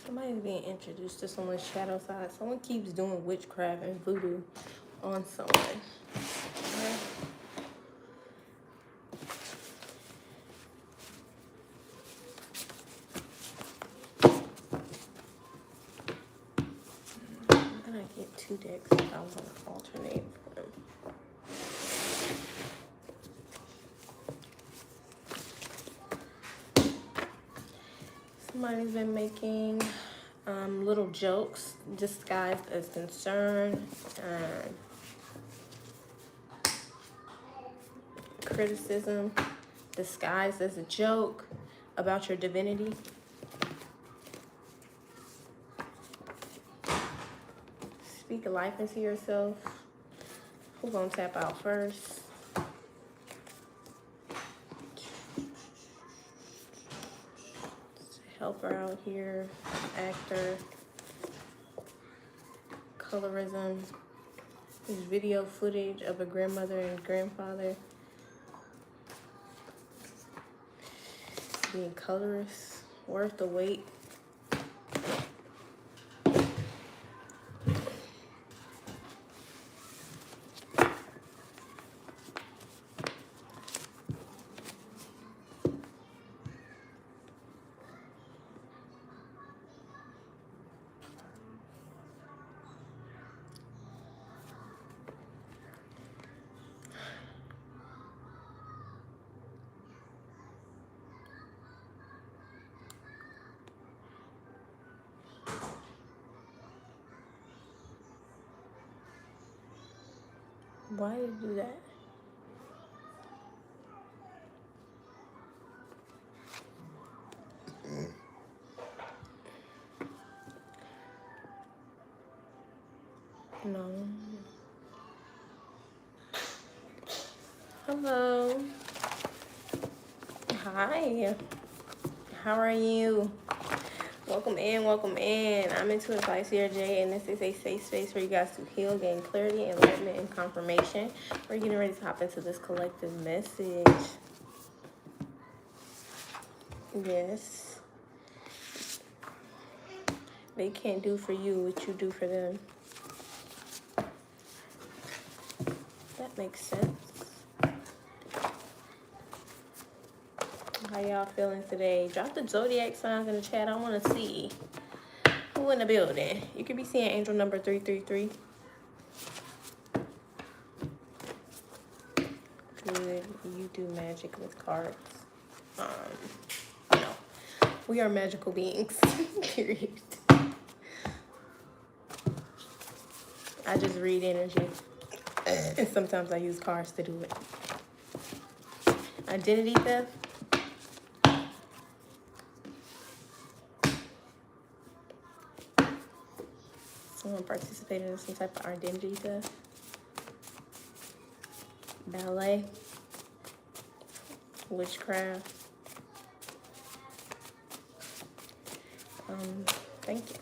Somebody's being introduced to someone's shadow side. Someone keeps doing witchcraft and voodoo on someone. Right? I'm gonna get 2 decks if I want to alternate them. Somebody's been making little jokes disguised as concern, criticism disguised as a joke about your divinity. Speak life into yourself. Who's gonna tap out first? Helper out here, actor, colorism. There's video footage of a grandmother and grandfather being colorist, worth the wait. Why did you do that? No. Hello. Hi. How are you? Welcome in, welcome in. I'm IntuitivelightSeerJae, and this is a safe space for you guys to heal, gain clarity, enlightenment, and confirmation. We're getting ready to hop into this collective message. Yes. They can't do for you what you do for them. That makes sense. How y'all feeling today? Drop the zodiac signs in the chat. I want to see who in the building. You could be seeing angel number 333. Good. You do magic with cards. No. We are magical beings. Period. I just read energy. And sometimes I use cards to do it. Identity theft. Someone participated in some type of identity theft. Ballet. Witchcraft. Thank you.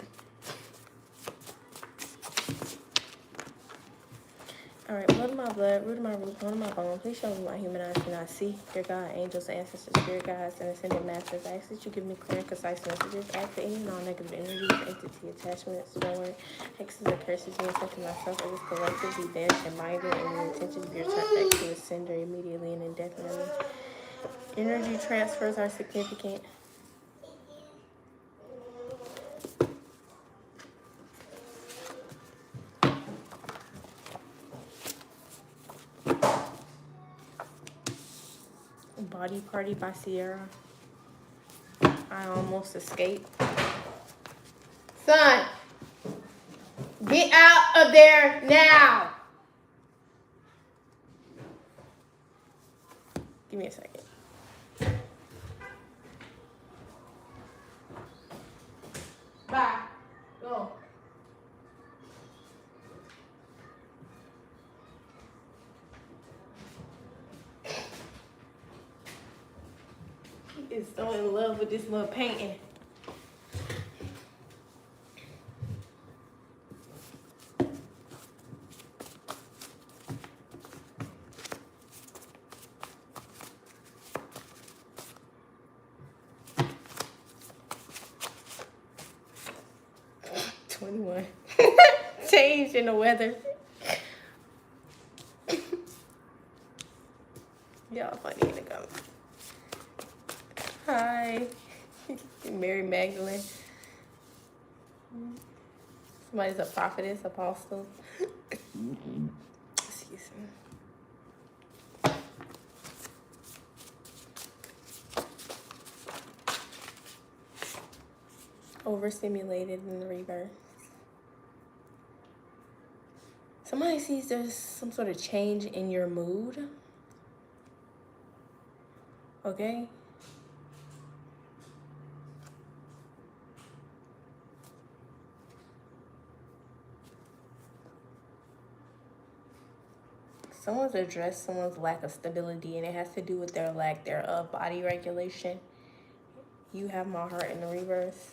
All right, blood of my blood, root of my root, bone of my bone. Please show me my human eyes cannot see. Dear God, angels, ancestors, spirit guides, and ascended masters, I ask that you give me clear and concise messages. Activate any non-negative energies, entity attachments, forward, hexes and curses, me affecting myself or this collective, be banished and minded, and the intentions be returned back to the sender immediately and indefinitely. Energy transfers are significant. Body Party by Sierra. I almost escaped. Son, get out of there now. Give me a second. Bye. Go. He is so in love with this little painting. Change in the weather. Y'all funny in the comments. Hi. Mary Magdalene. Somebody's a prophetess, apostle. Excuse me. Overstimulated in the rebirth. Somebody sees there's some sort of change in your mood. Okay? Someone's addressed someone's lack of stability, and it has to do with their lack thereof body regulation. You have my heart in the reverse.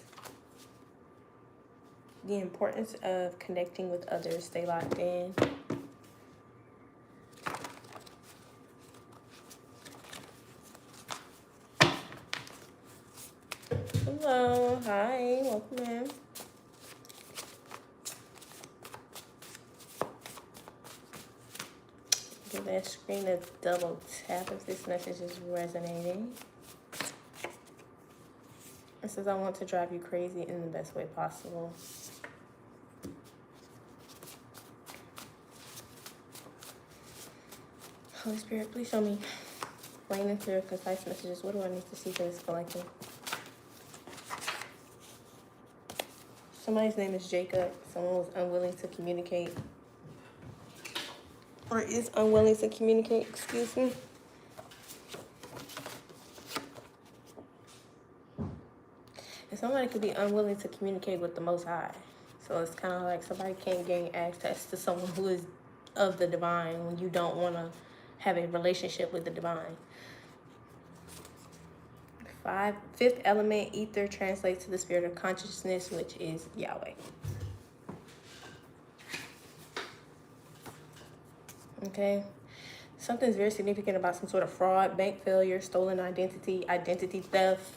The importance of connecting with others. Stay locked in. Hello. Hi. Welcome in. Give that screen a double tap if this message is resonating. It says, I want to drive you crazy in the best way possible. Holy Spirit, please show me plain and clear, concise messages. What do I need to see for this collective? Somebody's name is Jacob. Someone was unwilling to communicate. Or is unwilling to communicate, excuse me. And somebody could be unwilling to communicate with the Most High. So it's kind of like somebody can't gain access to someone who is of the divine when you don't want to have a relationship with the divine. Fifth element, ether, translates to the spirit of consciousness, which is Yahweh. Okay. Something's very significant about some sort of fraud, bank failure, stolen identity, identity theft.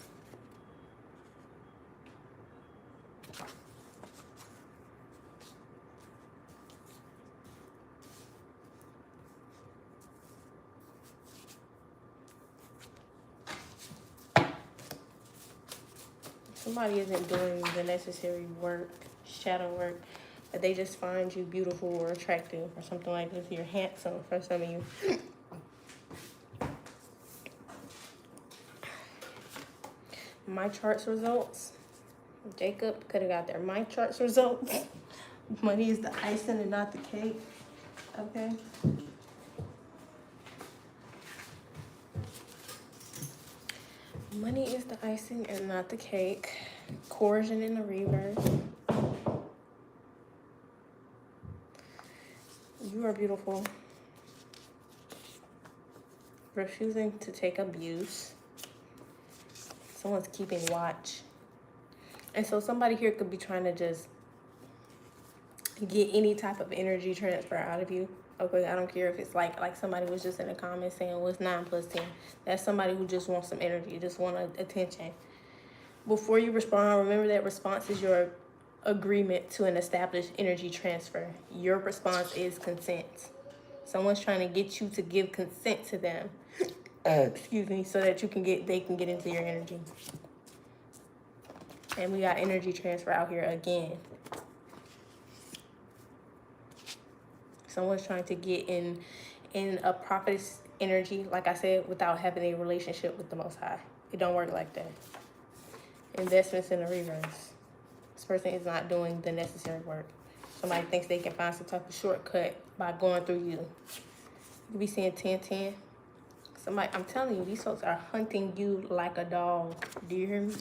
Somebody isn't doing the necessary work, shadow work, but they just find you beautiful or attractive or something like this. You're handsome for some of you. My charts results. Jacob could have got their my charts results. Money is the icing and not the cake. Okay. Money is the icing and not the cake. Coercion in the reverse. You are beautiful. Refusing to take abuse. Someone's keeping watch. And so somebody here could be trying to just get any type of energy transfer out of you. Okay, I don't care if it's like somebody was just in the comments saying, what's 9 plus 10? That's somebody who just wants some energy, just want attention. Before you respond, remember that response is your agreement to an established energy transfer. Your response is consent. Someone's trying to get you to give consent to them. Excuse me, so that they can get into your energy. And we got energy transfer out here again. Someone's trying to get in a prophetess energy, like I said, without having a relationship with the Most High. It don't work like that. Investments in the reverse. This person is not doing the necessary work. Somebody thinks they can find some type of shortcut by going through you. You could be seeing 10-10. Somebody, I'm telling you, these folks are hunting you like a dog. Do you hear me?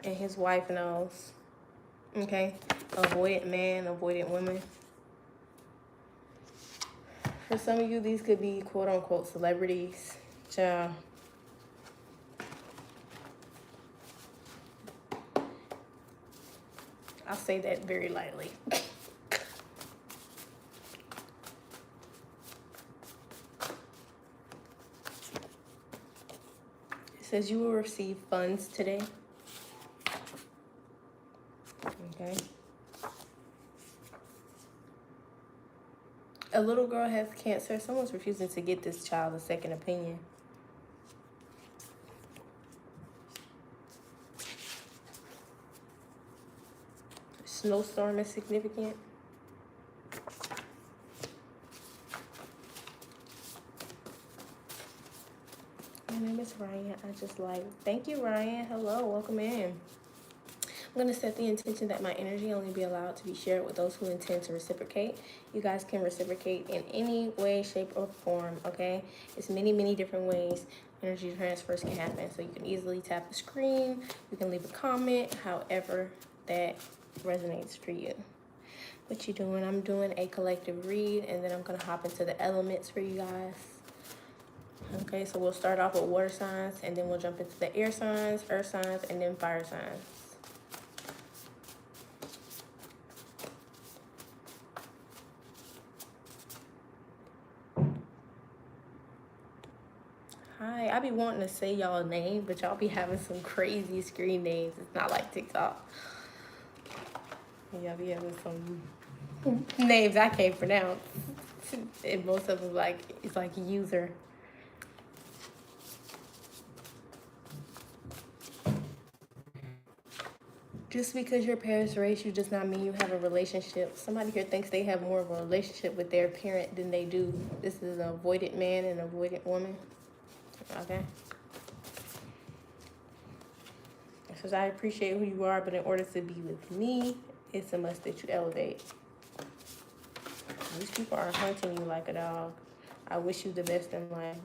And his wife knows. Okay? Avoidant man, avoidant woman. For some of you, these could be quote-unquote celebrities. Child. I'll say that very lightly. It says you will receive funds today. Okay. A little girl has cancer. Someone's refusing to get this child a second opinion. Snowstorm is significant. My name is Ryan. I just like. Thank you, Ryan. Hello, welcome in. I'm going to set the intention that my energy only be allowed to be shared with those who intend to reciprocate. You guys can reciprocate in any way, shape, or form, okay? It's many, many different ways energy transfers can happen. So you can easily tap the screen. You can leave a comment, however that resonates for you. What you doing? I'm doing a collective read, and then I'm going to hop into the elements for you guys. Okay, so we'll start off with water signs, and then we'll jump into the air signs, earth signs, and then fire signs. Hi, I be wanting to say y'all name, but y'all be having some crazy screen names. It's not like TikTok. Y'all be having some names I can't pronounce. And most of them it's like user. Just because your parents raised you does not mean you have a relationship. Somebody here thinks they have more of a relationship with their parent than they do. This is an avoidant man and an avoidant woman. Okay. It says, I appreciate who you are, but in order to be with me, it's a must that you elevate. These people are hunting you like a dog. I wish you the best in life.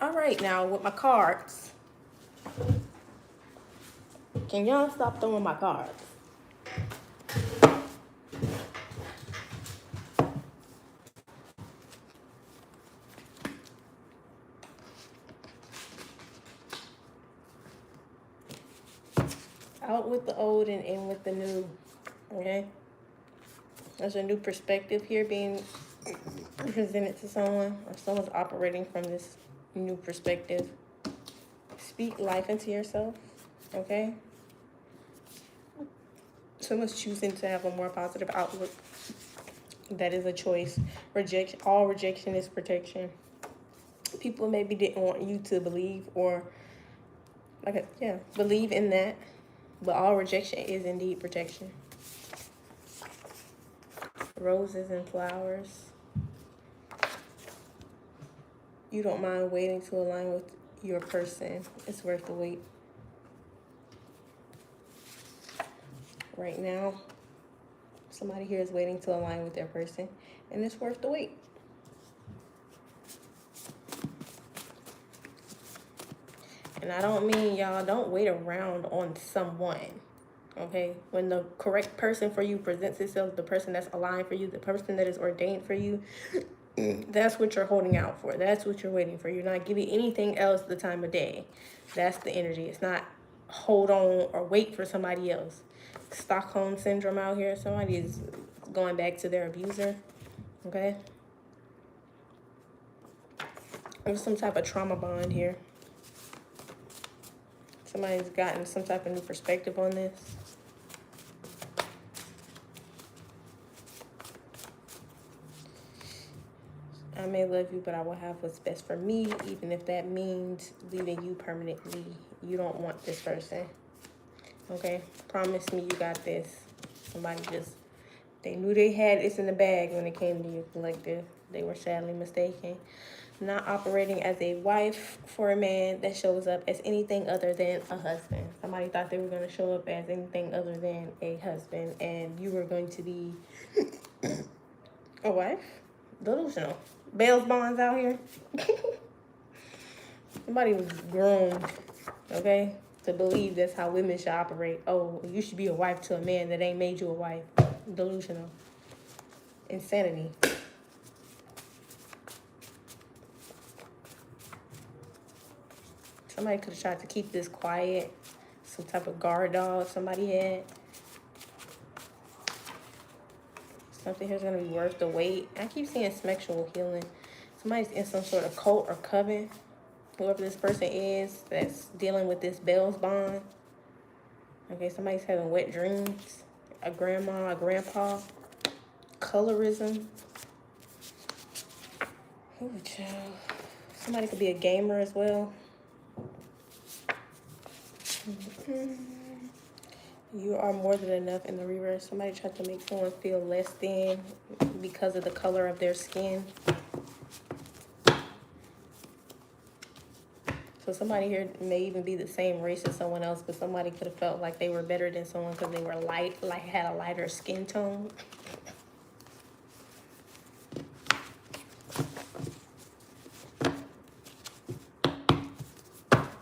All right, now with my cards. Can y'all stop throwing my cards? Out with the old and in with the new, okay? There's a new perspective here being presented to someone, or someone's operating from this new perspective. Speak life into yourself, okay? Someone's choosing to have a more positive outlook. That is a choice. All rejection is protection. People maybe didn't want you to believe or believe in that. But all rejection is indeed protection. Roses and flowers. You don't mind waiting to align with your person. It's worth the wait. Right now, somebody here is waiting to align with their person, and it's worth the wait. And I don't mean y'all don't wait around on someone, okay? When the correct person for you presents itself, the person that's aligned for you, the person that is ordained for you, that's what you're holding out for. That's what you're waiting for. You're not giving anything else the time of day. That's the energy. It's not hold on or wait for somebody else. Stockholm syndrome out here. Somebody is going back to their abuser, okay? There's some type of trauma bond here. Somebody's gotten some type of new perspective on this. I may love you, but I will have what's best for me, even if that means leaving you permanently. You don't want this person. Okay? Promise me you got this. Somebody they knew they had this in the bag when it came to your collective. They were sadly mistaken. not operating as a wife for a man that shows up as anything other than a husband. Somebody thought they were going to show up as anything other than a husband, and you were going to be a wife. Delusional. Bail's bonds out here. Somebody was groomed, okay, to believe that's how women should operate. Oh, you should be a wife to a man that ain't made you a wife. Delusional. Insanity. Somebody could have tried to keep this quiet. Some type of guard dog somebody had. Something here's going to be worth the wait. I keep seeing sexual healing. Somebody's in some sort of cult or coven. Whoever this person is that's dealing with this Bell's bond. Okay, somebody's having wet dreams. A grandma, a grandpa. Colorism. Ooh, child. Somebody could be a gamer as well. You are more than enough in the reverse. Somebody tried to make someone feel less than because of the color of their skin. So somebody here may even be the same race as someone else, but somebody could have felt like they were better than someone because they were light, like had a lighter skin tone.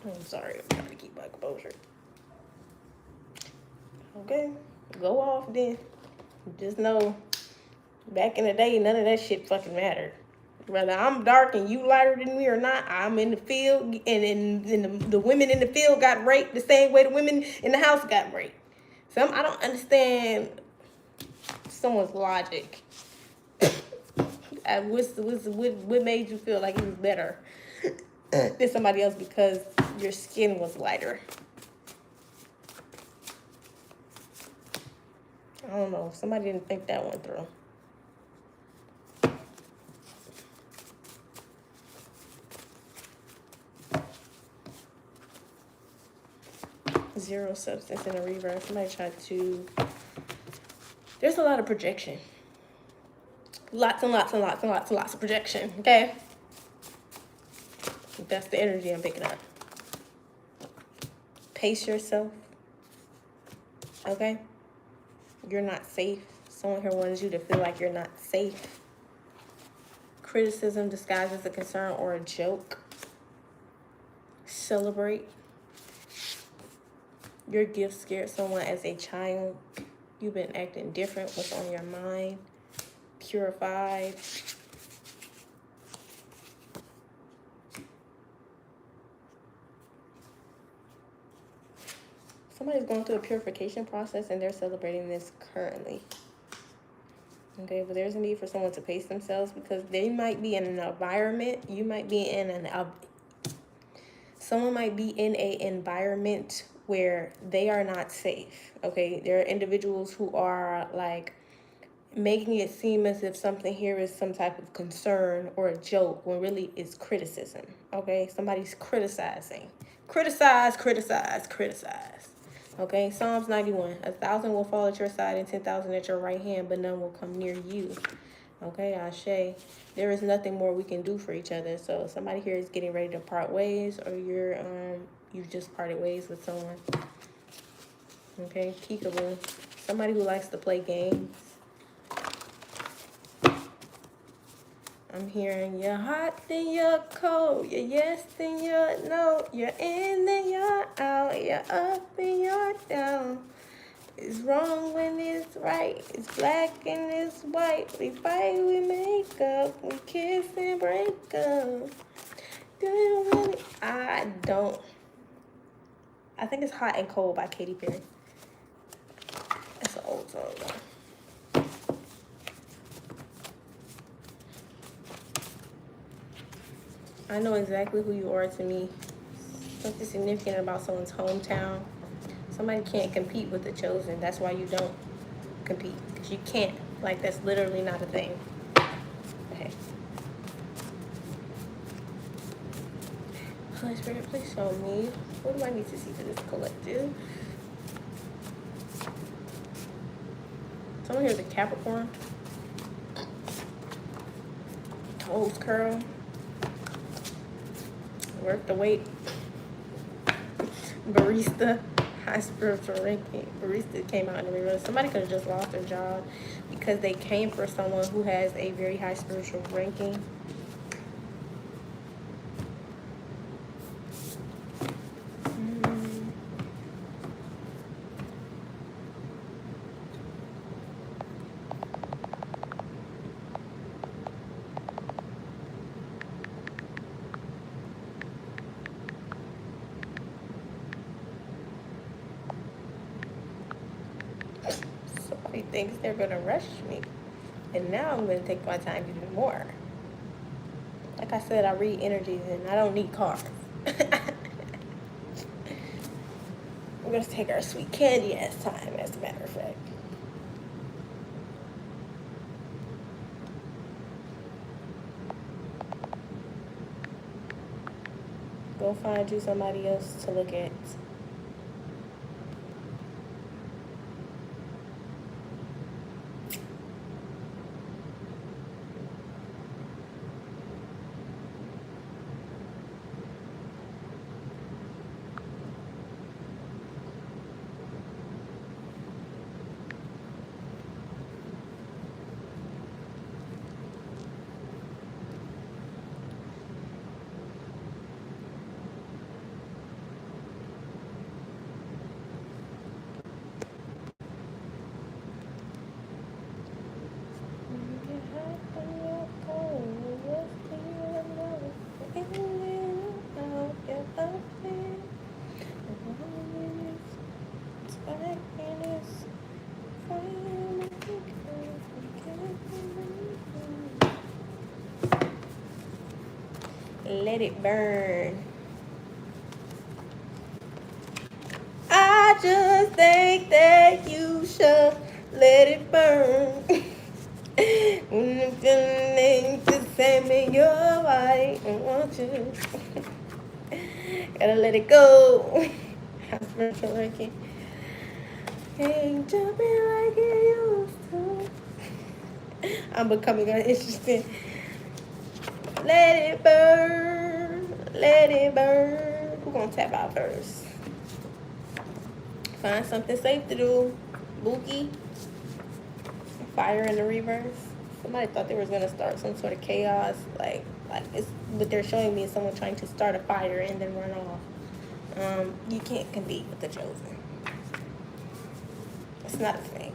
I'm sorry, I'm trying to keep my composure. Okay, go off then. Just know, back in the day, none of that shit fucking mattered. Whether I'm dark and you lighter than me or not, I'm in the field, and the women in the field got raped the same way the women in the house got raped. So I don't understand someone's logic. What made you feel like it was better than somebody else because your skin was lighter? I don't know. Somebody didn't think that one through. Zero substance in a reverse. Somebody tried to... There's a lot of projection. Lots and lots and lots and lots and lots of projection, okay? That's the energy I'm picking up. Pace yourself, okay? You're not safe. Someone here wants you to feel like you're not safe. Criticism disguised as a concern or a joke. Celebrate. Your gift scared someone as a child. You've been acting different. What's on your mind? Purified. Somebody's going through a purification process and they're celebrating this currently. Okay, but there's a need for someone to pace themselves because they might be in an environment. You might be in someone might be in an environment where they are not safe. Okay, there are individuals who are like making it seem as if something here is some type of concern or a joke when really it's criticism. Okay, somebody's criticizing. Criticize. Okay, Psalms 91. 1,000 will fall at your side and 10,000 at your right hand, but none will come near you. Okay, Ashe. There is nothing more we can do for each other. So somebody here is getting ready to part ways, or you've just parted ways with someone. Okay, peekaboo. Somebody who likes to play games. I'm hearing you're hot, then you're cold. You're yes, then you're no. You're in, then you're out. You're up, then you're down. It's wrong when it's right. It's black and it's white. We fight, we make up. We kiss and break up. Do you really? I don't. I think it's Hot and Cold by Katy Perry. That's an old song, though. I know exactly who you are to me. Something significant about someone's hometown. Somebody can't compete with the chosen. That's why you don't compete. Because you can't. Like, that's literally not a thing. Okay. Holy Spirit, please show me. What do I need to see for this collective? Someone here's a Capricorn. Toes curl. Worth the wait. Barista, high spiritual ranking. Barista came out in the reverse. Somebody could have just lost their job because they came for someone who has a very high spiritual ranking. Somebody thinks they're gonna rush me, and now I'm gonna take my time even more. Like I said, I read energies and I don't need cards. We're gonna take our sweet candy ass time, as a matter of fact. Go find you somebody else to look at. Let it burn. I just think that you should let it burn. When the feeling the same in your body, I want you. Gotta let it go. I'm spiritual working. Ain't jumping like you used to. I'm becoming uninteresting. Let it burn. Let it burn. Who's gonna tap out first? Find something safe to do. Bookie. Fire in the reverse. Somebody thought they was gonna start some sort of chaos. Like it's what they're showing me is someone trying to start a fire and then run off. You can't compete with the chosen. It's not a thing.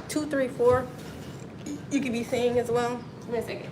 2, 3, 4. You could be seeing as well. Give me a second.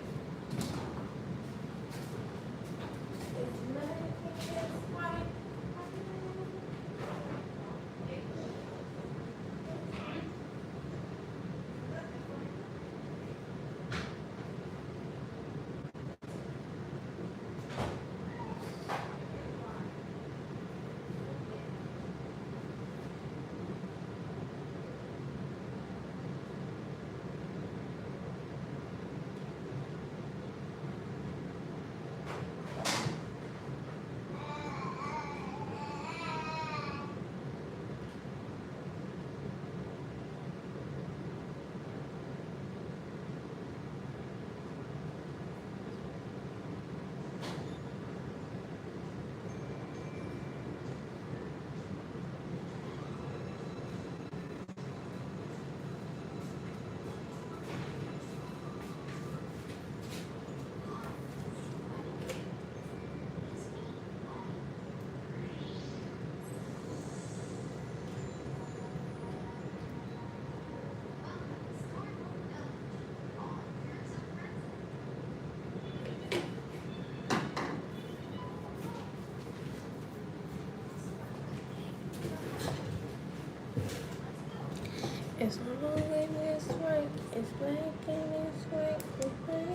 It's always this way. It's black and it's white. It's black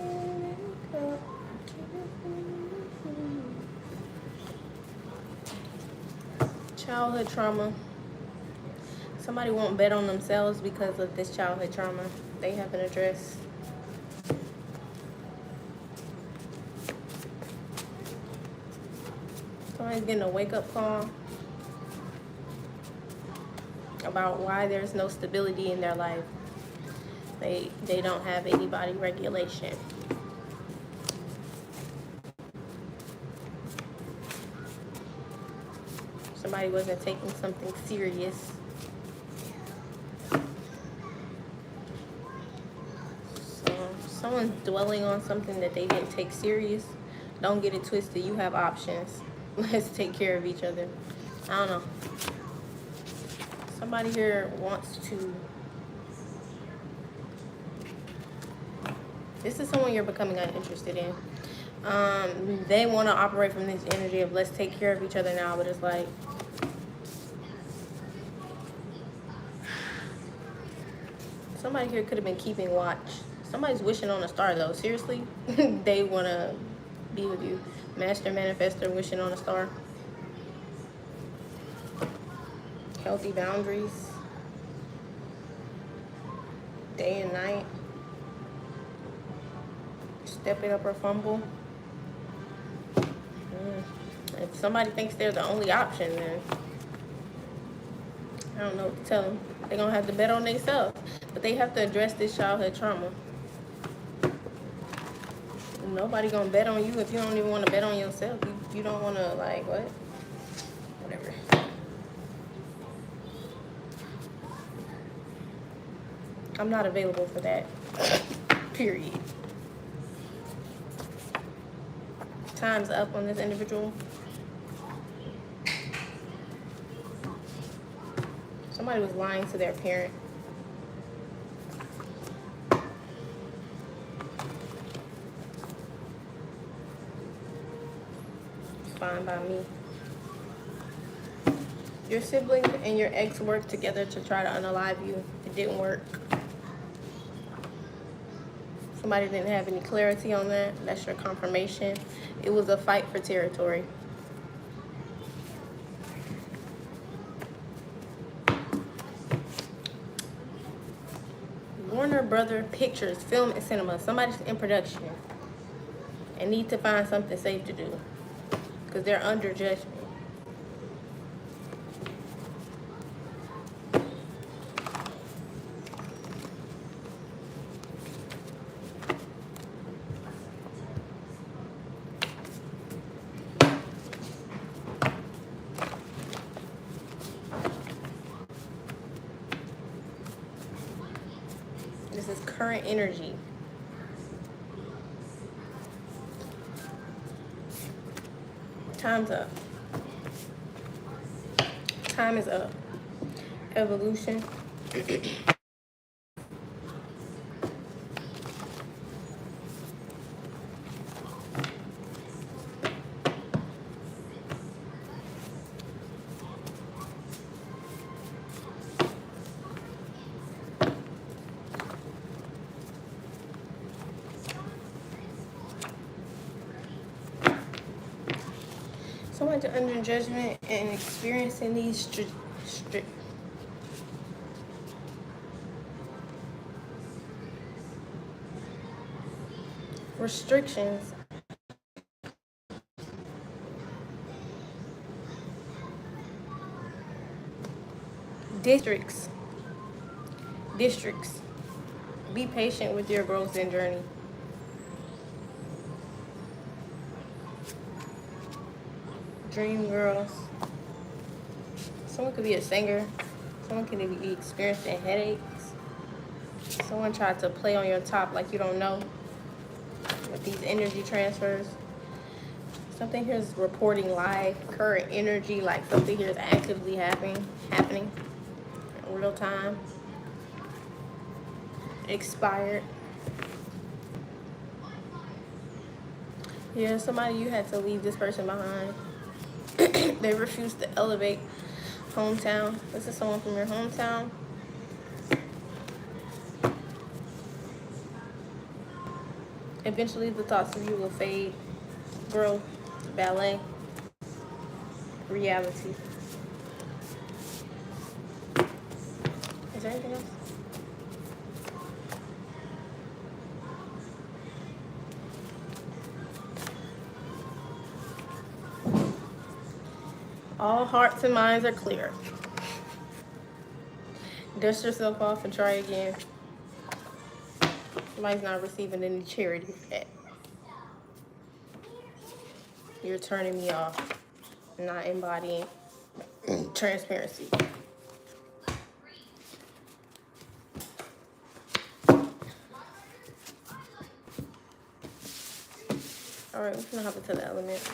and childhood trauma. Somebody won't bet on themselves because of this childhood trauma they haven't addressed. Somebody's getting a wake-up call about why there's no stability in their life. They don't have any body regulation. Somebody wasn't taking something serious. So someone's dwelling on something that they didn't take serious. Don't get it twisted. You have options. Let's take care of each other. I don't know. Somebody here wants to... This is someone you're becoming uninterested in. They want to operate from this energy of let's take care of each other now, but it's like... Somebody here could have been keeping watch. Somebody's wishing on a star, though. Seriously? They want to be with you. Master manifestor wishing on a star. Healthy boundaries. Day and night. Step it up or fumble. If somebody thinks they're the only option, then I don't know what to tell them. They're going to have to bet on themselves. But they have to address this childhood trauma. Nobody going to bet on you if you don't even want to bet on yourself. You don't want to, like, what? Whatever. I'm not available for that. Period. Time's up on this individual. Somebody was lying to their parent. It's fine by me. Your siblings and your ex worked together to try to unalive you. It didn't work. Somebody didn't have any clarity on that. That's your confirmation. It was a fight for territory. Warner Brother Pictures, film and cinema. Somebody's in production and need to find something safe to do because they're under judgment. This is current energy. Time's up. Time is up. Evolution. Someone's under judgment and experiencing these restrictions. Districts. Be patient with your growth and journey. Dream girls. Someone could be a singer. Someone could be experiencing headaches. Someone tried to play on your top like you don't know with these energy transfers. Something here is reporting live, current energy, like something here is actively happening in real time. Expired. Yeah, somebody, you had to leave this person behind. They refused to elevate. Hometown. This is someone from your hometown. Eventually the thoughts of you will fade. Growth. Ballet. Reality. Is there anything else? All hearts and minds are clear. Dust yourself off and try again. Somebody's not receiving any charity for that. You're turning me off, not embodying. transparency. All right, we're gonna hop into the elements.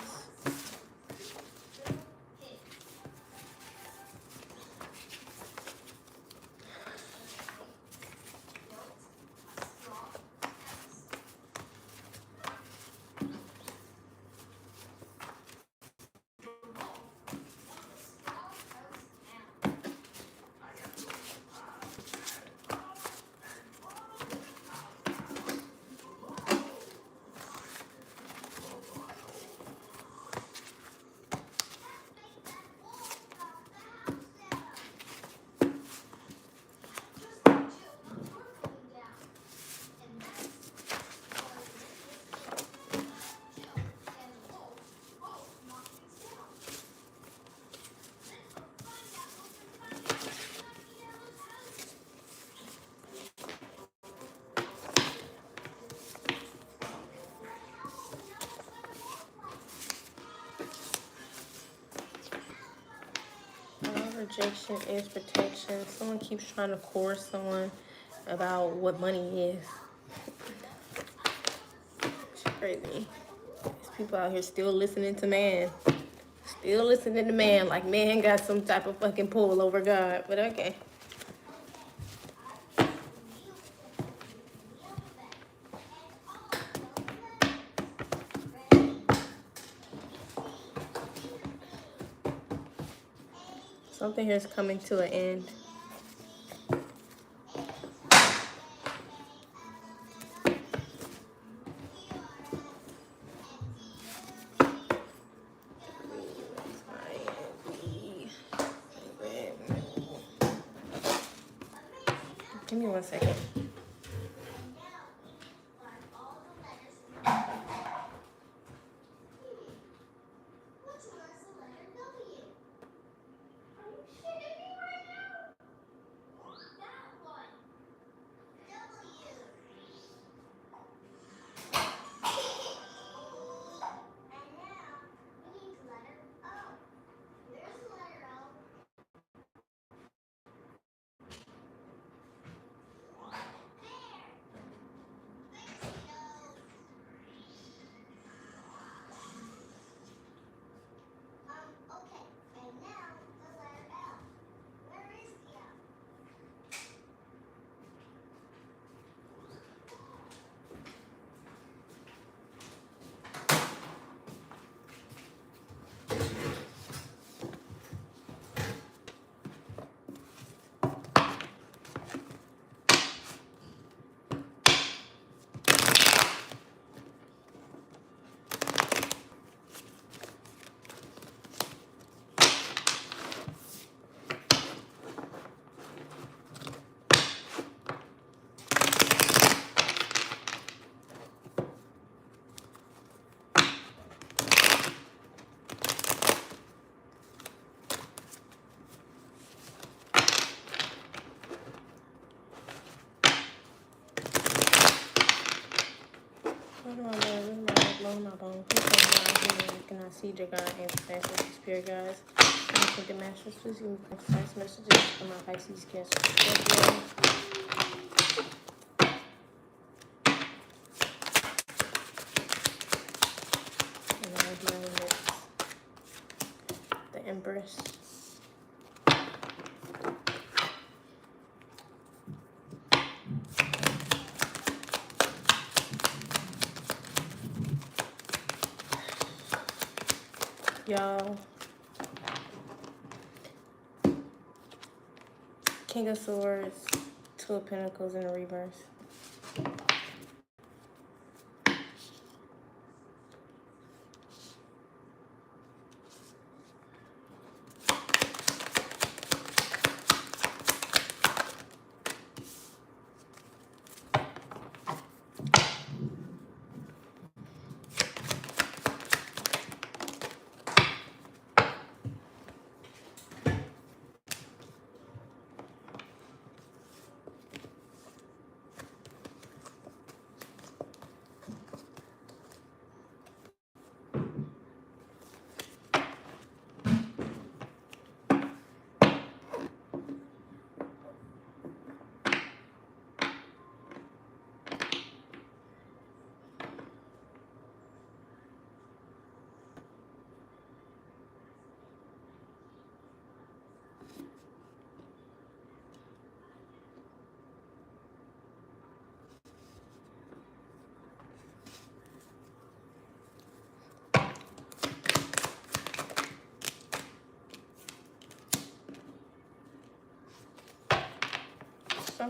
Rejection is protection. Someone keeps trying to coerce someone about what money is. It's crazy. There's people out here still listening to man. Still listening to man like man got some type of fucking pull over God. But okay. Something here is coming to an end. Give me 1 second. IntuitivelightSeerJae and spirit guys. I think the masters, please give me concise messages for my Pisces, Cancer, Scorpio. And I have my limits. The Empress. Y'all, King of Swords, Two of Pentacles in the reverse.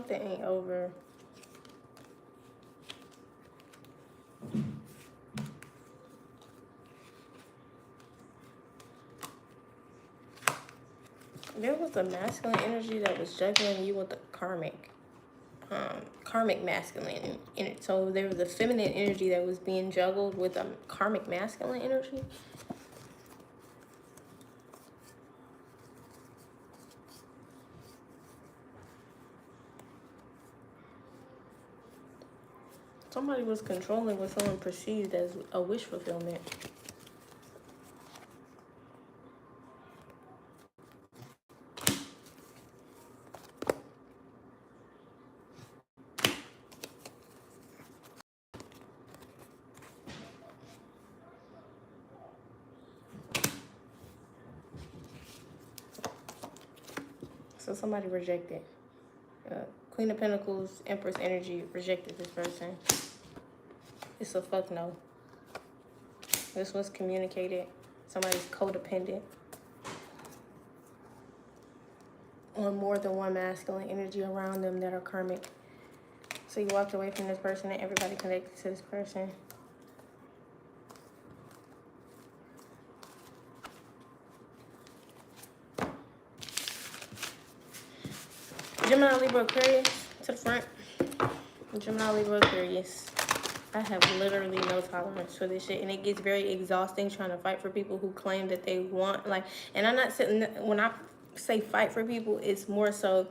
Something ain't over. There was a masculine energy that was juggling you with the karmic masculine energy. So there was a feminine energy that was being juggled with a karmic masculine energy. Somebody was controlling what someone perceived as a wish fulfillment. So somebody rejected. Queen of Pentacles, Empress energy rejected this person. It's a fuck no. This was communicated. Somebody's codependent on more than one masculine energy around them that are karmic. So you walked away from this person and everybody connected to this person. Gemini, Libra, Aquarius, to the front. Gemini, Libra, Aquarius. I have literally no tolerance for this shit, and it gets very exhausting trying to fight for people who claim that they want, like, and I'm not sitting, when I say fight for people, it's more so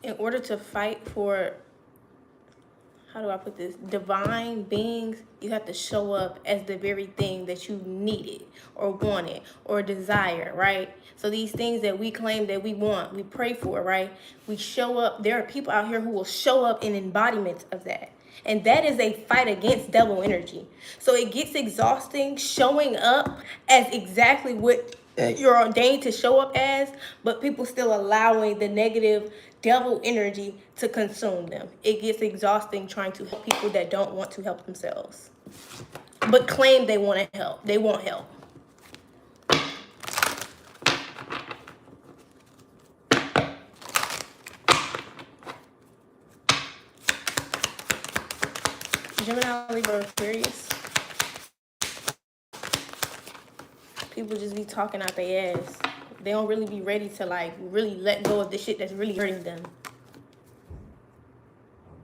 in order to fight for, how do I put this, divine beings, you have to show up as the very thing that you needed or wanted or desire, right? So these things that we claim that we want, we pray for, right? We show up. There are people out here who will show up in embodiments of that. And that is a fight against devil energy. So it gets exhausting showing up as exactly what you're ordained to show up as, but people still allowing the negative devil energy to consume them. It gets exhausting trying to help people that don't want to help themselves, but claim they want to help. They want help. Gemini, Libra, Aquarius. People just be talking out their ass. They don't really be ready to, like, really let go of the shit that's really hurting them.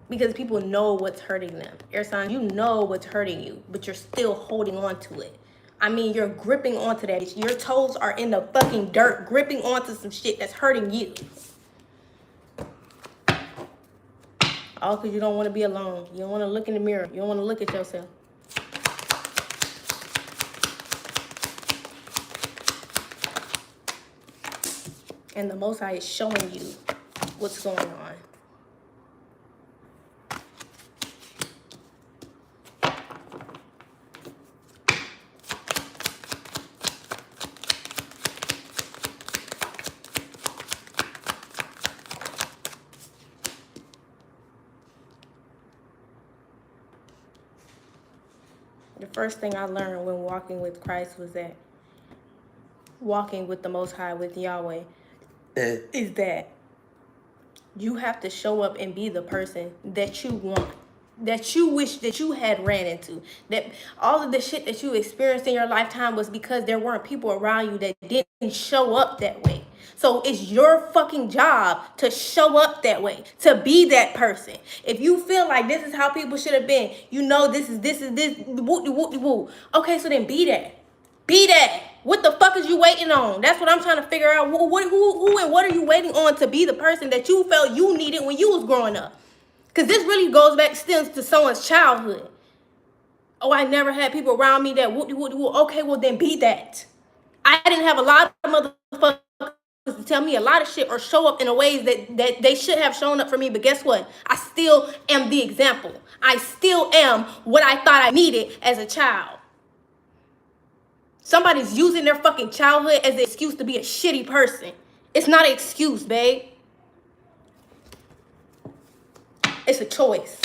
Because people know what's hurting them. Air sign, you know what's hurting you, but you're still holding on to it. I mean, you're gripping onto that. Your toes are in the fucking dirt, gripping onto some shit that's hurting you. All because you don't want to be alone. You don't want to look in the mirror. You don't want to look at yourself. And the Most High is showing you what's going on. The first thing I learned when walking with Christ was that walking with the Most High, with Yahweh, is that you have to show up and be the person that you want, that you wish that you had ran into. That all of the shit that you experienced in your lifetime was because there weren't people around you that didn't show up that way. So it's your fucking job to show up that way, to be that person. If you feel like this is how people should have been, you know this, woo. Okay, so then be that. Be that. What the fuck is you waiting on? That's what I'm trying to figure out. Who and what are you waiting on to be the person that you felt you needed when you was growing up? Because this really goes back still to someone's childhood. Oh, I never had people around me that woo. Okay, well then be that. I didn't have a lot of motherfuckers to tell me a lot of shit or show up in a ways that they should have shown up for me. But guess what? I still am the example. I still am what I thought I needed as a child. Somebody's using their fucking childhood as an excuse to be a shitty person. It's not an excuse, babe. It's a choice.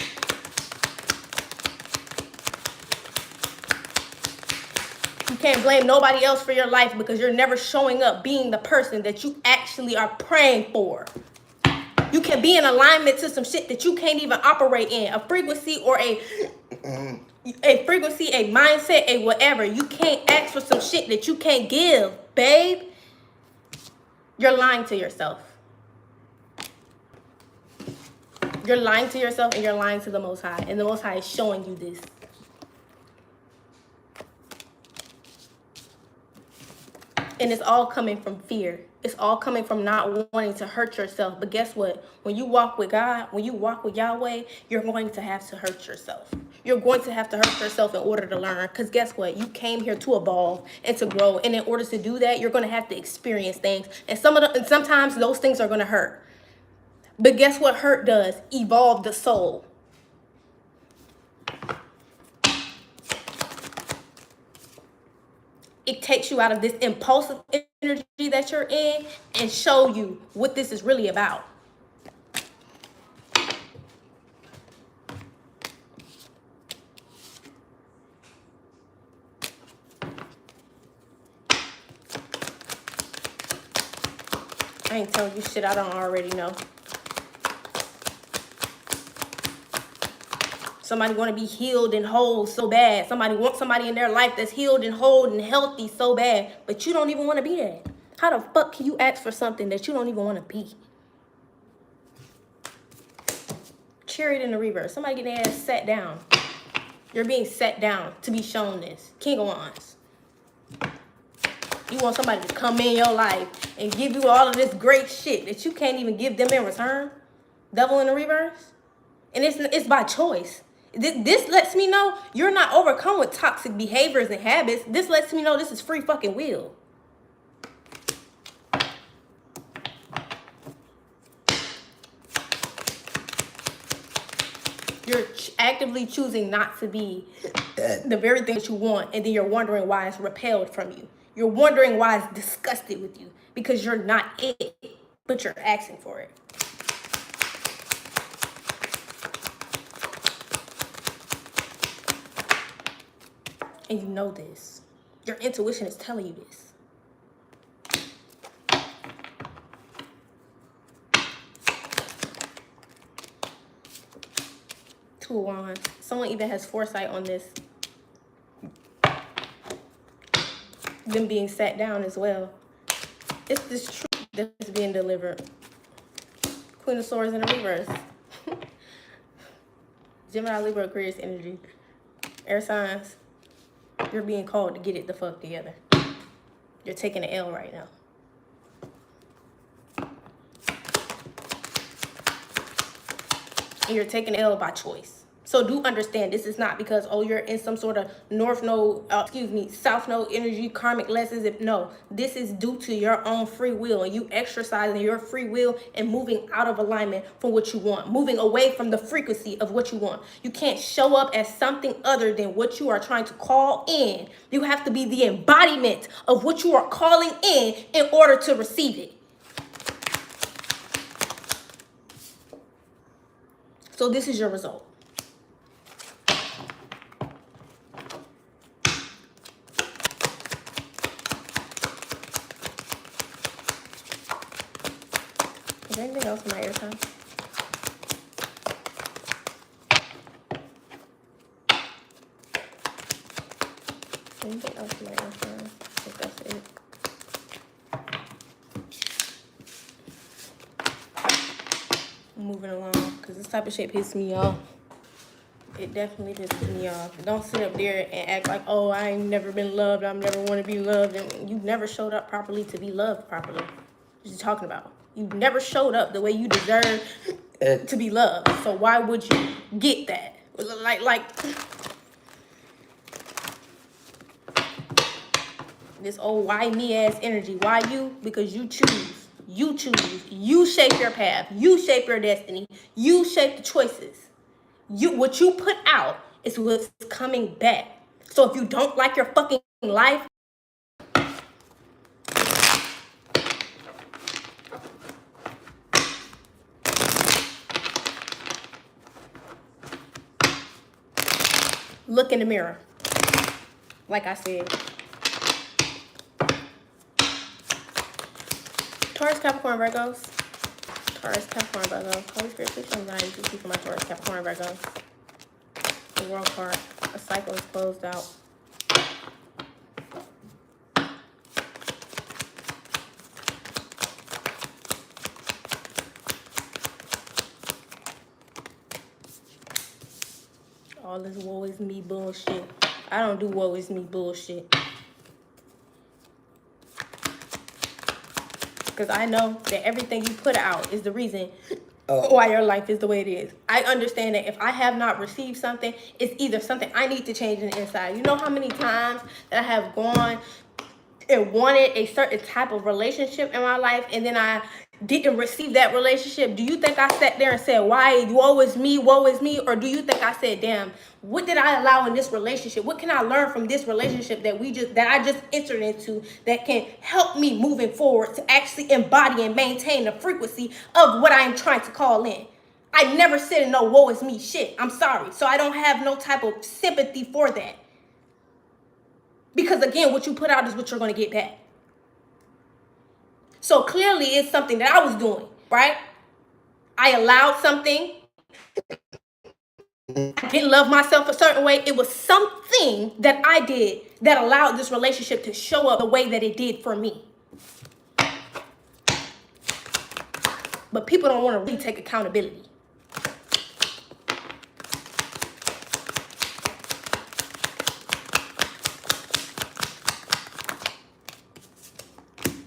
You can't blame nobody else for your life because you're never showing up being the person that you actually are praying for. can't be in alignment to some shit that you can't even operate in. A frequency or a frequency, a mindset, a whatever. You can't ask for some shit that you can't give, babe. You're lying to yourself. You're lying to yourself and you're lying to the Most High. And the Most High is showing you this. And it's all coming from fear. It's all coming from not wanting to hurt yourself. But guess what? When you walk with God, when you walk with Yahweh, you're going to have to hurt yourself. You're going to have to hurt yourself in order to learn. Because guess what? You came here to evolve and to grow. And in order to do that, you're going to have to experience things. And sometimes those things are going to hurt. But guess what hurt does? Evolve the soul. It takes you out of this impulsive energy that you're in and show you what this is really about. I ain't telling you shit I don't already know. Somebody want to be healed and whole so bad. Somebody wants somebody in their life that's healed and whole and healthy so bad. But you don't even want to be that. How the fuck can you ask for something that you don't even want to be? Chariot in the reverse. Somebody get their ass sat down. You're being sat down to be shown this. King of Wands. You want somebody to come in your life and give you all of this great shit that you can't even give them in return? Devil in the reverse. And it's by choice. This lets me know you're not overcome with toxic behaviors and habits. This lets me know this is free fucking will. You're actively choosing not to be the very thing that you want, and then you're wondering why it's repelled from you. You're wondering why it's disgusted with you because you're not it, but you're asking for it. And you know this. Your intuition is telling you this. Two of Wands. Someone even has foresight on this. Them being sat down as well. It's this truth that's being delivered. Queen of Swords in the reverse. Gemini, Libra, Aquarius energy. Air signs. You're being called to get it the fuck together. You're taking an L right now. And you're taking an L by choice. So do understand this is not because, oh, you're in some sort of south node energy, karmic lessons. No, this is due to your own free will and you exercising your free will and moving out of alignment from what you want, moving away from the frequency of what you want. You can't show up as something other than what you are trying to call in. You have to be the embodiment of what you are calling in order to receive it. So this is your result. Is there anything else in my airtime? Anything else in my airtime? I think that's it. I'm moving along because this type of shit pisses me off. It definitely pisses me off. Don't sit up there and act like, oh, I ain't never been loved. I never want to be loved. And you never showed up properly to be loved properly. What you talking about? You never showed up the way you deserve to be loved. So why would you get that? Like this old why me ass energy. Why you? Because you choose. You choose. You shape your path. You shape your destiny. You shape the choices. What you put out is what's coming back. So if you don't like your fucking life, look in the mirror. Like I said. Taurus, Capricorn, Virgos. Taurus, Capricorn, Virgo. Holy Spirit, please show me how you see for my Taurus, Capricorn, Virgo. The World card. A cycle is closed out. All this woe is me bullshit. I don't do woe is me bullshit. Because I know that everything you put out is the reason why your life is the way it is. I understand that if I have not received something, it's either something I need to change in the inside. You know how many times that I have gone and wanted a certain type of relationship in my life, and then I didn't receive that relationship? Do you think I sat there and said, why, woe is me, or do you think I said, damn, what did I allow in this relationship? What can I learn from this relationship that I just entered into that can help me moving forward to actually embody and maintain the frequency of what I am trying to call in? I never said no woe is me shit. I'm sorry. So I don't have no type of sympathy for that. Because again, what you put out is what you're going to get back. So clearly it's something that I was doing, right? I allowed something. I didn't love myself a certain way. It was something that I did that allowed this relationship to show up the way that it did for me. But people don't want to really take accountability.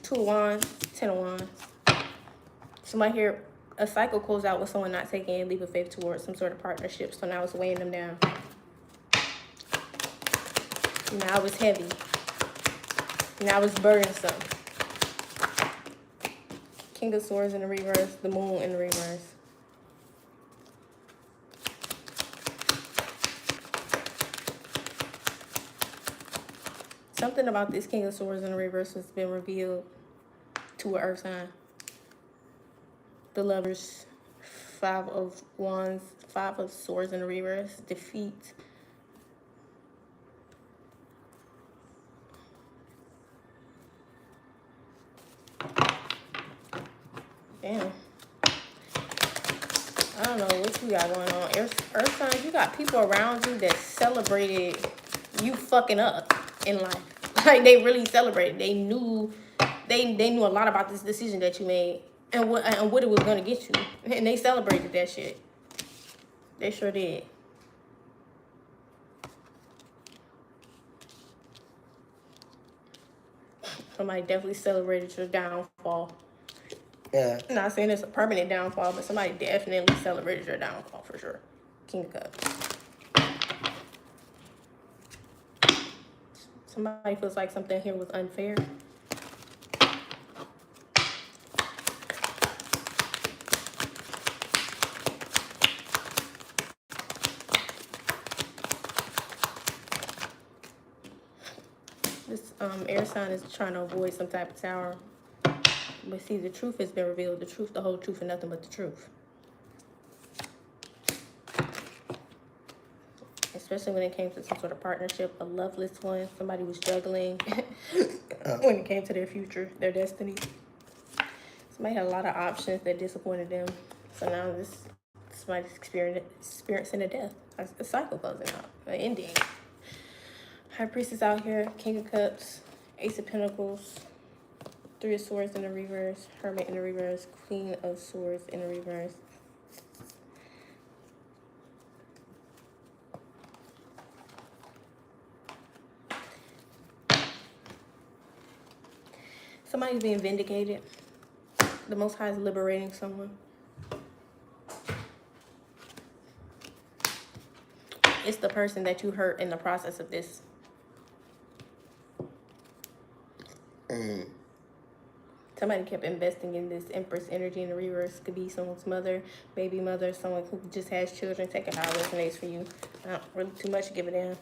Two of Wands, 10 of Wands. Somebody here, a cycle closed out with someone not taking a leap of faith towards some sort of partnership. So now it's weighing them down. Now it's heavy. Now it's burdensome. King of Swords in the reverse, the Moon in the reverse. Something about this King of Swords in the reverse has been revealed to an earth sign. The Lovers, 5 of Wands, 5 of Swords in the reverse, defeat. Damn. I don't know what you got going on. Earth signs, you got people around you that celebrated you fucking up in life. Like, they really celebrated. They knew a lot about this decision that you made and what it was gonna get you. And they celebrated that shit. They sure did. Somebody definitely celebrated your downfall. Yeah. I'm not saying it's a permanent downfall, but somebody definitely celebrated your downfall for sure. King of Cups. Somebody feels like something here was unfair. This air sign is trying to avoid some type of tower. But see, the truth has been revealed. The truth, the whole truth, and nothing but the truth. Especially when it came to some sort of partnership, a loveless one. Somebody was juggling when it came to their future, their destiny. Somebody had a lot of options that disappointed them. So now somebody's experiencing a death, a cycle closing out, an ending. High Priestess out here, King of Cups, Ace of Pentacles, 3 of Swords in the reverse, Hermit in the reverse, Queen of Swords in the reverse. Somebody's being vindicated. The Most High is liberating someone. It's the person that you hurt in the process of this. Somebody kept investing in this Empress energy in the reverse. Could be someone's mother, baby mother, someone who just has children. Take it how it resonates for you. Not really too much to give it in.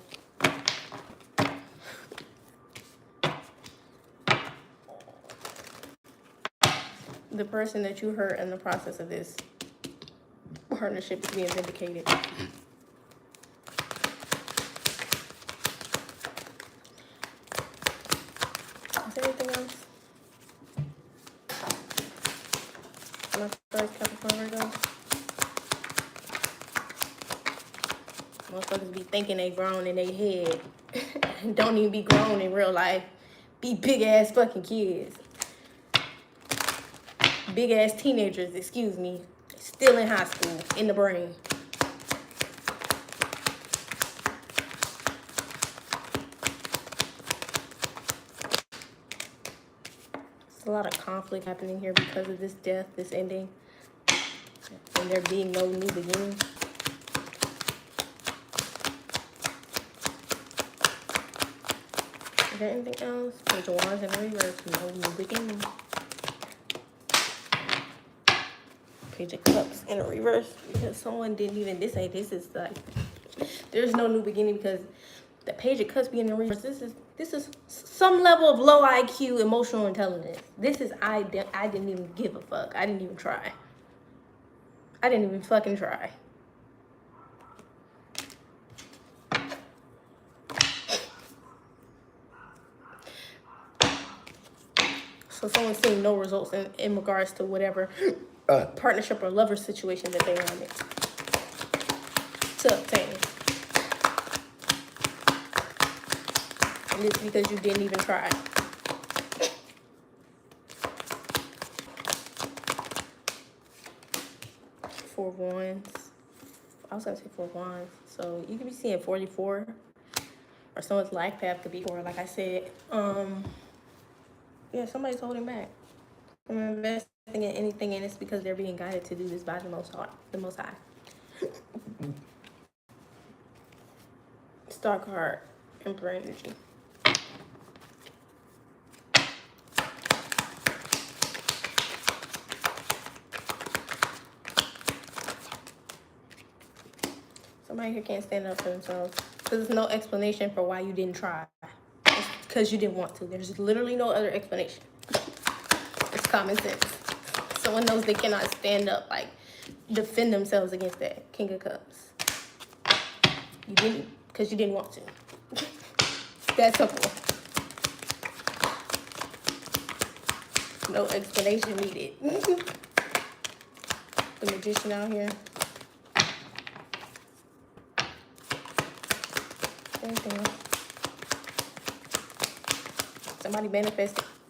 The person that you hurt in the process of this partnership is being vindicated. Is there anything else? My first couple Motherfuckers be thinking they grown in their head. And don't even be grown in real life. Be big ass fucking kids. Big ass teenagers, excuse me. Still in high school, in the brain. There's a lot of conflict happening here because of this death, this ending. And there being no new beginning. Is there anything else? Page of Wands in the reverse, no new beginning. Page of Cups in the reverse because someone didn't even, this is like, there's no new beginning because the Page of Cups being in the reverse, this is some level of low IQ emotional intelligence. This is, I didn't even give a fuck. I didn't even try. I didn't even fucking try. So someone's seeing no results in regards to whatever partnership or lover situation that they wanted to obtain. And it's because you didn't even try. Four of Wands. I was gonna say Four of Wands. So you could be seeing 44, or someone's life path could be 4. Like I said, yeah, somebody's holding back from investing in anything, and it's because they're being guided to do this by the Most High. Star card, Emperor energy. Somebody here can't stand up for themselves because there's no explanation for why you didn't try. It's because you didn't want to. There's literally no other explanation. It's common sense. Someone knows they cannot stand up, like, defend themselves against that King of Cups. You didn't, because you didn't want to. That simple. No explanation needed. The Magician out here. Anything else?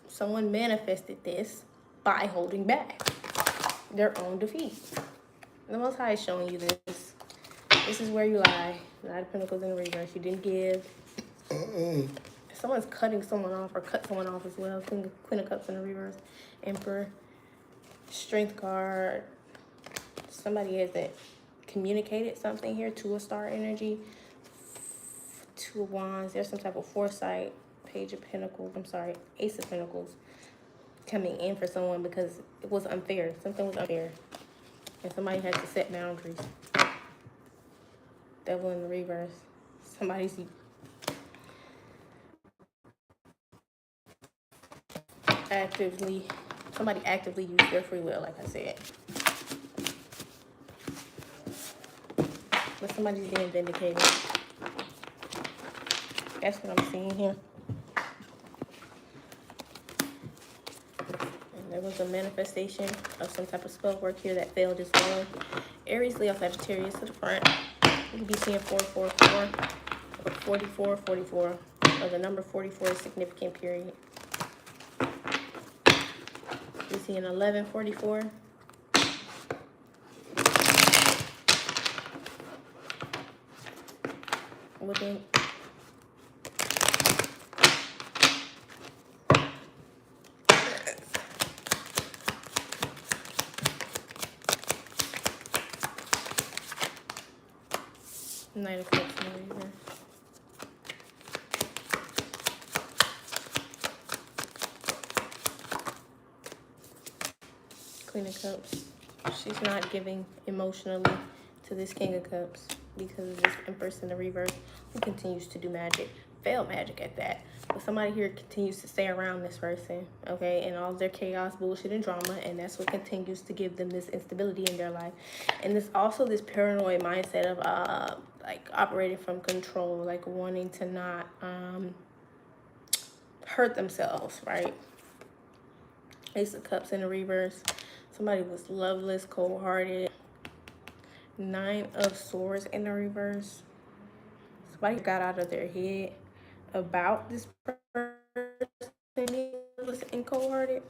Someone manifested this by holding back their own defeat. The Most High is showing you this. This is where you lie. Knight of Pentacles in the reverse. You didn't give. Someone's cutting someone off or cut someone off as well. Queen of Cups in the reverse. Emperor. Strength card. Somebody hasn't communicated something here. Two of Star energy. Two of Wands. There's some type of foresight. Page of Pentacles. I'm sorry. Ace of Pentacles. Coming in for someone because it was unfair. Something was unfair. And somebody had to set boundaries. Devil in the reverse. Somebody actively used their free will, like I said. But somebody's being vindicated. That's what I'm seeing here. And there was a manifestation of some type of spell work here that failed as well. Aries, Leo, Sagittarius to the front. You can be seeing 444 or 4444. Or the number 44 is significant, period. You're seeing 1144. Looking. Knight of Cups in the reverse. Queen of Cups. She's not giving emotionally to this King of Cups because of this Empress in the reverse who continues to do magic. Failed magic at that. But somebody here continues to stay around this person, okay? And all their chaos, bullshit, and drama. And that's what continues to give them this instability in their life. And this also this paranoid mindset of like operating from control, like wanting to not hurt themselves, right? Ace of Cups in the reverse. Somebody was loveless, cold-hearted. Nine of Swords in the reverse. somebody got out of their head about this person and cold-hearted.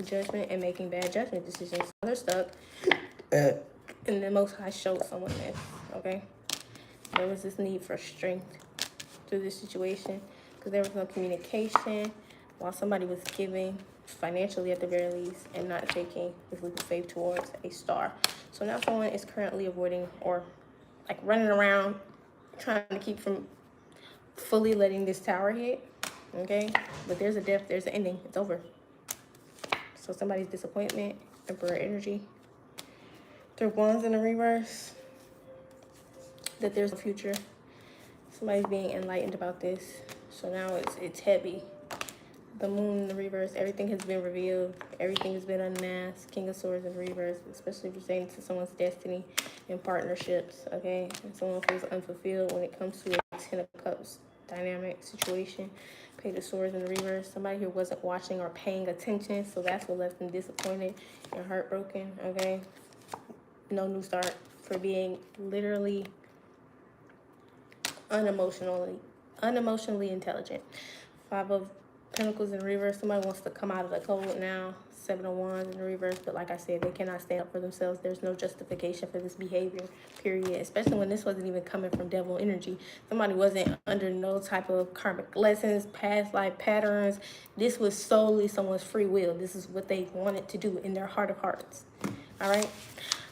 Judgment and making bad judgment decisions. They're stuck. And the Most High showed someone this, okay? There was this need for strength through this situation because there was no communication while somebody was giving financially at the very least and not taking this leap of faith towards a star. So now someone is currently avoiding or like running around trying to keep from fully letting this tower hit, okay? But there's a death, there's an ending, it's over. So somebody's disappointment, Emperor energy. 3 Wands in the reverse, that there's a future. Somebody's being enlightened about this. So now it's heavy. The Moon in the reverse, everything has been revealed. Everything has been unmasked. King of Swords in reverse, especially if you're saying to someone's destiny and partnerships, okay? And someone feels unfulfilled when it comes to a 10 of Cups dynamic situation. Page of Swords in the reverse, somebody who wasn't watching or paying attention, so that's what left them disappointed and heartbroken, okay? No new start for being literally unemotionally intelligent. 5 of Pentacles in reverse, somebody wants to come out of the cold now. 7 of Wands in the reverse, but like I said, they cannot stand up for themselves. There's no justification for this behavior, period, especially when this wasn't even coming from devil energy. Somebody wasn't under no type of karmic lessons, past life patterns. This was solely someone's free will. This is what they wanted to do in their heart of hearts. All right,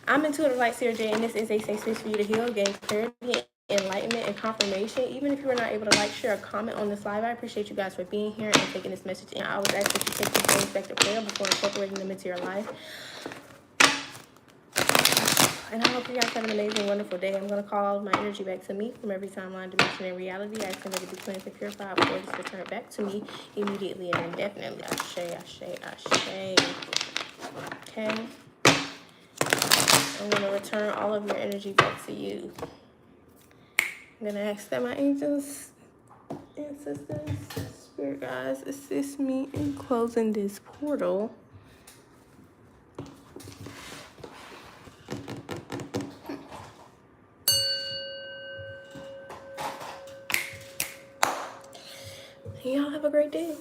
I'm IntuitivelightSeerJae, and this is a safe space for you to heal, gain clarity, enlightenment, and confirmation. Even if you were not able to like, share, or comment on this live, I appreciate you guys for being here and taking this message in. I was asked that you take these things back to prayer before incorporating them into your life. And I hope you guys have an amazing, wonderful day. I'm going to call all of my energy back to me from every timeline, dimension, and reality. I extend it to be cleansed and purified before it's returned back to me immediately and indefinitely. Ashe. Okay. I'm going to return all of your energy back to you. I'm going to ask that my angels, ancestors, spirit guides assist me in closing this portal. Y'all have a great day.